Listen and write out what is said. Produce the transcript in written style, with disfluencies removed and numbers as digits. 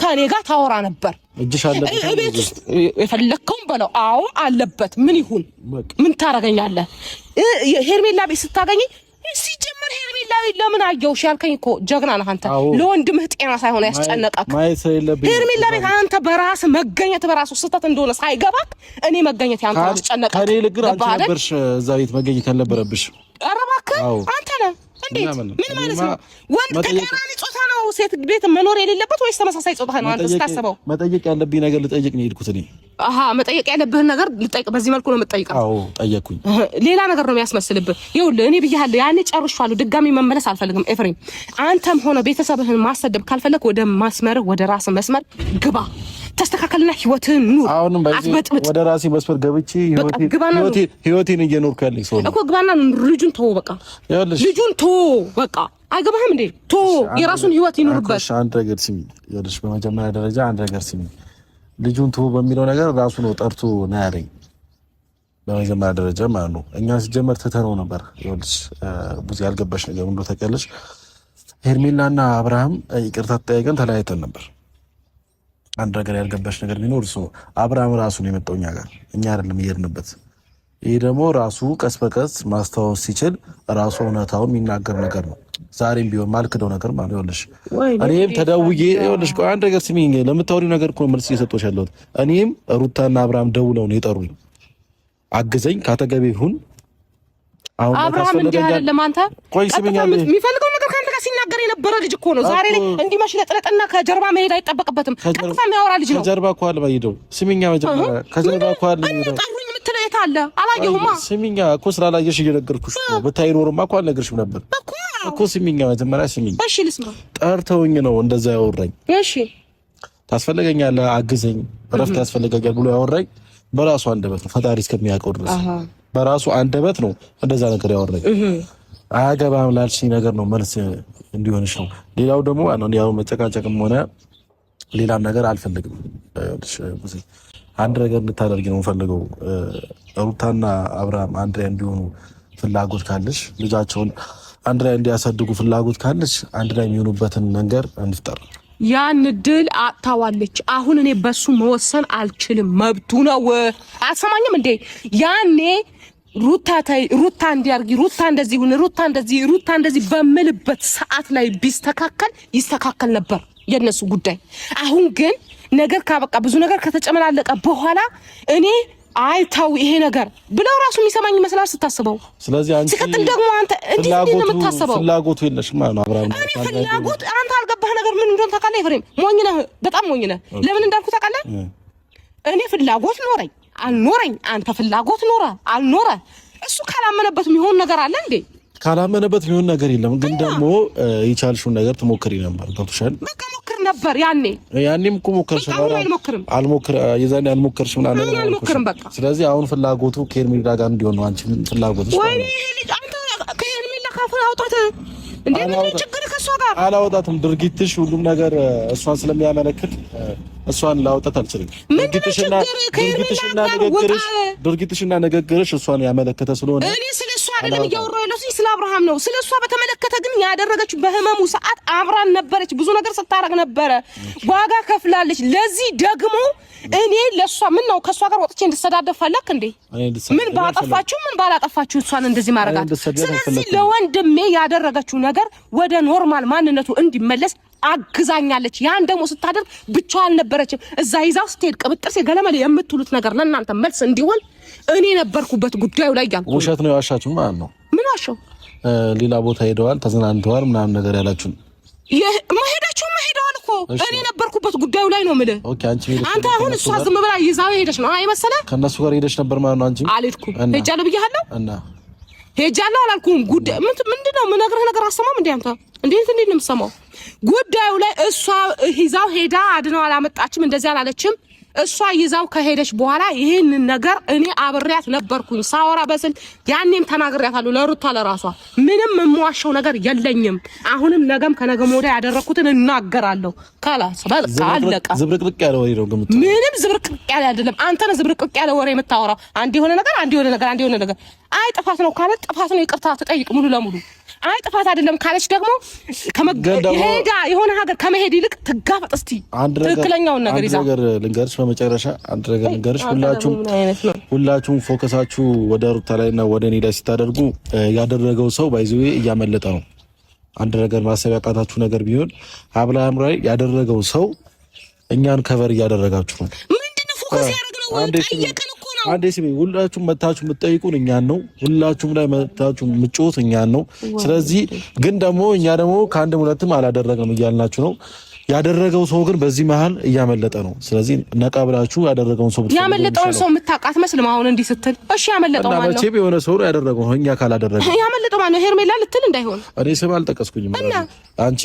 ከኔ ጋር ታወራ ነበር እጅሽ አለበት ቤት ውስጥ የፈለከውን በለው አዎ አለበት ምን ይሁን ምን ታረጋኛለህ ሄርሜላ ቤት ስታገኝ ሲጀመር ሄርሜላ ቤት ለምን አየውሽ ያልከኝ እኮ ጀግና ነህ አንተ ለወንድምህ ጤና ሳይሆን ያስጨነቀክ ሄርሜላ ቤት አንተ በራስ መገኘት በራሱ ስህተት እንደሆነ ሳይገባክ እኔ መገኘት ያንተ ያስጨነቀክ ከኔ ልግር አንቺ ነበርሽ እዛ ቤት መገኘት ያልነበረብሽ ኧረ እባክህ አንተ ነህ እንዴት ምን ማለት ነው ወንድ ተቃራኒ ጾታ ነው ሴት ቤት መኖር የሌለበት ወይስ ተመሳሳይ ጾታ ነው አንተ ስታስበው መጠየቅ ያለብኝ ነገር ልጠይቅ ነው የሄድኩት እኔ መጠየቅ ያለብህ ነገር ልጠይቅ በዚህ መልኩ ነው የምትጠይቀው አዎ ጠየቅኩኝ ሌላ ነገር ነው የሚያስመስልብህ ይኸውልህ እኔ ብያለሁ ያኔ ጨርሻለሁ ድጋሚ መመለስ አልፈልግም ኤፍሬም አንተም ሆነ ቤተሰብህን ማሰደብ ካልፈለክ ወደ ማስመር ወደ ራስ መስመር ግባ ተስተካከልና ህይወትህን ኑር አሁንም ወደ ራሴ መስመር ገብቼ ህይወቴን እየኖርኩ ያለኝ ሰው እኮ ግባና ልጁን ተው በቃ ልጁን ተው በቃ አይገባህም እንዴ ተው የራሱን ህይወት ይኑርበት አንድ ነገር ስሚ ይኸውልሽ በመጀመሪያ ደረጃ አንድ ነገር ስሚ ልጁን ተው በሚለው ነገር ራሱ ነው ጠርቶ ነው ያለኝ በመጀመሪያ ደረጃ ማለት ነው እኛ ሲጀመር ተተነው ነበር ይኸውልሽ ብዙ ያልገባሽ ነገር እንደው ተቀለሽ ሄርሜላና አብርሃም ይቅርታ ጠይቀን ተለያይተን ነበር አንድ ነገር ያልገባሽ ነገር ቢኖር እሱ አብርሃም ራሱ ነው የመጣው እኛ ጋር እኛ አይደለም እየሄድንበት ይሄ ደግሞ ራሱ ቀስ በቀስ ማስተዋወስ ሲችል ራሱ እውነታውን የሚናገር ነገር ነው ዛሬም ቢሆን ማልከደው ነገር ማለት ይኸውልሽ እኔም ተደውዬ ይኸውልሽ ቆይ አንድ ነገር ስሚኝ ለምታወሪው ነገር እኮ መልስ እየሰጠሁሽ ያለሁት እኔም ሩታና አብርሃም ደውለው ነው የጠሩኝ አግዘኝ ካጠገቤ ይሁን አሁን አብርሃም እንዲህ አይደለም አንተ ቆይ ስሚኝ የሚፈልገው ነገር ካንተ ጋር ሲናገር የነበረ ልጅ እኮ ነው ዛሬ ላይ እንዲህ መሽለጥለጥና ከጀርባ መሄድ አይጠበቅበትም ቀጥታ የሚያወራ ልጅ ነው ከጀርባ እኮ አለ ባይደው ስሚኛ መጀመሪያ ከጀርባ እኮ አለ ጠሩኝ የምትለው የት አለ አላየሁማ ስሚኛ እኮ ስላላየሽ እየነገርኩሽ ነው ብታይ ኖርማ እኮ አልነግርሽም ነበር እኮ ስሚኛ መጀመሪያ ስሚኝ እሺ ልስማ ጠርተውኝ ነው እንደዛ ያወራኝ እሺ ታስፈልገኛለህ አግዘኝ እረፍት ያስፈልገኛል ብሎ ያወራኝ በራሱ አንደበት ነው ፈጣሪ እስከሚያውቀው ድረስ በራሱ አንደበት ነው እንደዛ ነገር ያወራኝ አያገባም ላልሽኝ ነገር ነው መልስ እንዲሆንሽ ነው ሌላው ደግሞ ያው መጨቃጨቅም ሆነ ሌላም ነገር አልፈልግም እሺ አንድ ነገር እንድታደርጊ ነው ፈልገው ሩታና አብርሃም አንድ ላይ እንዲሆኑ ፍላጎት ካለሽ ልጃቸውን አንድ ላይ እንዲያሳድጉ ፍላጎት ካለሽ አንድ ላይ የሚሆኑበትን መንገር እንፍጠር ያን ድል አጣዋለች አሁን እኔ በሱ መወሰን አልችልም መብቱ ነው አሰማኝም እንዴ ያኔ ሩታ እንዲያርጊ ሩታ እንደዚህ ሁን ሩታ እንደዚህ በመልበት ሰዓት ላይ ቢስተካከል ይስተካከል ነበር የነሱ ጉዳይ አሁን ግን ነገር ካበቃ ብዙ ነገር ከተጨመላለቀ በኋላ እኔ አይታው ይሄ ነገር ብለው ራሱ የሚሰማኝ መስላል ስታስበው ስለዚህ አንቺ ሲከተል ደግሞ አንተ እንዴት ነው የምታስበው ፍላጎቱ የለሽም ማለት ነው አብርሃም እኔ ፍላጎት አንተ አልገባህ ነገር ምን እንደሆነ ታውቃለህ ኤፍሬም ሞኝ ነህ በጣም ሞኝ ነህ ለምን እንዳልኩ ታውቃለህ እኔ ፍላጎት ኖረኝ አልኖረኝ አንተ ፍላጎት ኖረ አልኖረ እሱ ካላመነበት የሚሆን ነገር አለ እንዴ ካላመነበት የሚሆን ነገር የለም ግን ደግሞ ይቻልሽውን ነገር ትሞክሪ ነበር ገብቶሻል በቃ ሞክር ነበር ያኔም እኮ ሞክርሽ አልሞክር የዛኔ አልሞክርሽ ምን አልሞክርም በቃ ስለዚህ አሁን ፍላጎቱ ከሄርሜላ ጋር እንዲሆን ነው አንቺ ፍላጎትሽ ወይኔ ልጅ አንተ ከሄርሜላ ካፍራ አውጣት እንዴ ምን ችግር ከሷ ጋር አላወጣትም ድርጊትሽ ሁሉም ነገር እሷን ስለሚያመለክት እሷን ላውጣት አልችልም ድርጊትሽና ንግግርሽ እሷን ያመለከተ ስለሆነ እኔ ስለሷ አይደለም እያወራሁ ያለሁት ስለ አብርሃም ነው ስለሷ በተመለከተ ግን ያደረገችው በህመሙ ሰዓት አብራን ነበረች ብዙ ነገር ስታረግ ነበረ ዋጋ ከፍላለች ለዚህ ደግሞ እኔ ለሷ ምን ነው ከሷ ጋር ወጥቼ እንድሰዳደፍ ፈለክ እንዴ ምን ባጠፋችሁ ምን ባላጠፋችሁ እሷን እንደዚህ ማረጋት ስለዚህ ለወንድሜ ያደረገችው ነገር ወደ ኖርማል ማንነቱ እንዲመለስ አግዛኛለች ያን ደግሞ ስታደርግ ብቻዋን አልነበረችም እዛ ይዛው ስትሄድ ቅብጥርሴ ገለመለ የምትሉት ነገር ለእናንተ መልስ እንዲሆን እኔ ነበርኩበት ጉዳዩ ላይ ያልኩ ውሸት ነው ያሻችሁ ማለት ነው ምን ዋሸው ሌላ ቦታ ሄደዋል ተዝናንተዋል ምናምን ነገር ያላችሁ መሄደዋል እኮ እኔ ነበርኩበት ጉዳዩ ላይ ነው የምልህ ኦኬ አንተ አሁን እሷ ዝም ብላ ይዛው ሄደሽ ነው አይመሰለ ከነሱ ጋር ሄደሽ ነበር ማለት ነው አንቺ አልሄድኩም ሄጃለሁ ብያለሁ እና ሄጃለሁ አላልኩም ጉዳይ ምንድነው ምነግርህ ነገር አሰማም እንዴ አንተ እንዴት ነው የምሰማው ጉዳዩ ላይ እሷ ይዛው ሄዳ አድነው አላመጣችም እንደዚህ አላለችም እሷ ይዛው ከሄደች በኋላ ይሄን ነገር እኔ አብሬያት ነበርኩኝ ሳወራ በስል ያኔም ተናግሬያታለሁ ለሩታ ለራሷ ምንም የምዋሸው ነገር የለኝም አሁንም ነገም ከነገም ወዲያ ያደረኩትን እናገራለሁ ካላስ በቃ አለቀ ዝብርቅርቅ ያለ ወሬ ነው ግምት ምንም ዝብርቅርቅ ያለ አይደለም አንተ ነህ ዝብርቅርቅ ያለ ወሬ የምታወራው አንድ የሆነ ነገር አይ ጥፋት ነው ካለ ጥፋት ነው ይቅርታ ተጠይቅ ሙሉ ለሙሉ አይ ጥፋት አይደለም ካለች ደግሞ ሄዳ የሆነ ሀገር ከመሄድ ይልቅ ትጋፈጥ እስቲ ትክክለኛውን ነገር ይዛ ነገር ልንገርሽ በመጨረሻ አንድ ነገር ልንገርሽ ሁላችሁም ፎከሳችሁ ወደ ሩታ ላይና ወደ እኔ ላይ ስታደርጉ ያደረገው ሰው ባይዘው እያመለጠ ነው አንድ ነገር ማሰብ ያቃታችሁ ነገር ቢሆን አብርሃም ላይ ያደረገው ሰው እኛን ከቨር እያደረጋችሁ ነው ምንድነው ፎከስ ያደረግነው ጠየቀን እኮ ነው አንዴ ስሚ ሁላችሁም መታችሁ የምትጠይቁን እኛን ነው ሁላችሁም ላይ መታችሁ የምትጮት እኛን ነው ስለዚህ ግን ደግሞ እኛ ደግሞ ከአንድም ሁለትም አላደረግንም እያልናችሁ ነው ያደረገው ሰው ግን በዚህ መሃል እያመለጠ ነው ስለዚህ ነቃ ብላችሁ ያደረገውን ሰው ያመለጠውን ሰው የምታውቃት መስልም አሁን እንዲህ ስትል እሺ ያመለጠው ማለት ነው እና የሆነ ሰው ነው ያደረገው እኛ ካላደረገ ያመለጠው ማለት ነው ሄርሜላ ልትል እንዳይሆን እኔ ስም አልጠቀስኩኝም አንቺ